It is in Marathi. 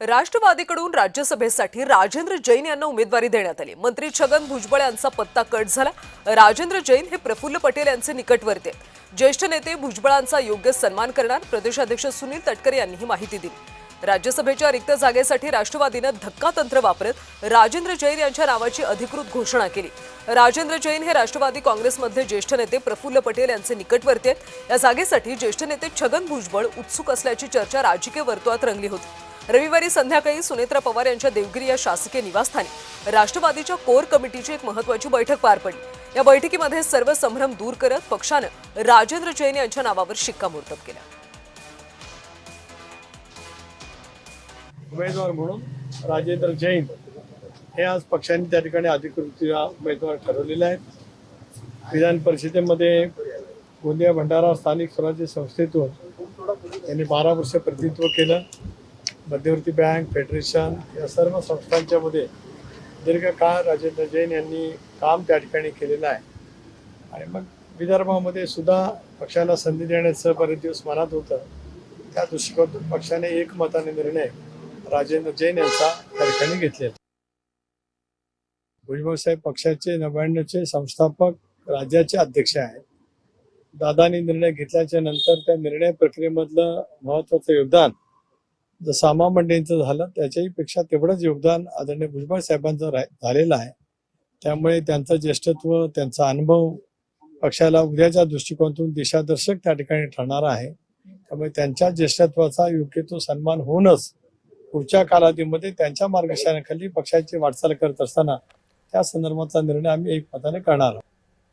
राष्ट्रवादीकडून राज्यसभेसाठी राजेंद्र जैन यांना उमेदवारी देण्यात आली। मंत्री छगन भुजबळ यांचा पत्ता कट झाला। राजेंद्र जैन हे प्रफुल्ल पटेल यांचे निकटवर्ती आहेत। ज्येष्ठ नेते भुजबळांचा योग्य सन्मान करणार प्रदेशाध्यक्ष सुनील तटकरे यांनी ही माहिती दिली। राज्यसभेच्या रिक्त जागेसाठी राष्ट्रवादीने धक्कातंत्र वापरत राजेंद्र जैन यांच्या नावाची अधिकृत घोषणा केली। राजेंद्र जैन हे राष्ट्रवादी काँग्रेसमध्ये ज्येष्ठ नेते प्रफुल्ल पटेल यांचे निकटवर्ती आहेत। या जागेसाठी ज्येष्ठ नेते छगन भुजबळ उत्सुक असल्याची चर्चा राजकीय वर्तुळात रंगली होती। रविवारी संध्याकाळी सुनेत्रा पवार यांच्या देवगिरी या शासकीय निवासस्थानी राष्ट्रवादीच्या कोर कमिटीची एक महत्त्वाची बैठक पार पडली। या बैठकीमध्ये सर्व संभ्रम दूर करत पक्षाने राजेंद्र जैन यांच्या नावावर शिक्कामोर्तब केलं। उमेदवार म्हणून राजेंद्र जैन हे आज पक्षाने त्या ठिकाणी अधिकृतरित्या उमेदवार ठरवलेले आहेत। विधान परिषदेमध्ये गोंदिया भंडारा स्थानिक स्वराज्य संस्थेतून यांनी 12 वर्ष प्रतिनिधित्व केलं। मध्यवर्ती बँक, फेडरेशन या सर्व संस्थांच्या मध्ये दीर्घकाळ राजेंद्र जैन यांनी काम त्या ठिकाणी केलेलं आहे। आणि मग विदर्भामध्ये सुद्धा पक्षाला संधी देण्याचं बरेच दिवस मनात होतं। त्या दृष्टिकोनातून पक्षाने एकमताने निर्णय राजेंद्र जैन यांचा त्या ठिकाणी घेतलेला। भुजबळ साहेब पक्षाचे 99चे संस्थापक राज्याचे अध्यक्ष आहेत। दादांनी निर्णय घेतल्याच्या नंतर त्या निर्णय प्रक्रियेमधलं महत्त्वाचं योगदान जसं आम्हा मंडळींचं झालं त्याच्याही पेक्षा तेवढंच योगदान आदरणीय भुजबळ साहेबांचं झालेलं आहे। त्यामुळे त्यांचं ज्येष्ठत्व, त्यांचा अनुभव पक्षाला उद्याच्या दृष्टिकोनातून दिशादर्शक त्या ठिकाणी ठरणार आहे। त्यामुळे त्यांच्या ज्येष्ठत्वाचा योग्य तो सन्मान होऊनच पुढच्या कालावधीमध्ये त्यांच्या मार्गदर्शनाखाली पक्षाची वाटचाल करत असताना त्या संदर्भाचा निर्णय आम्ही एकमताने करणार आहोत।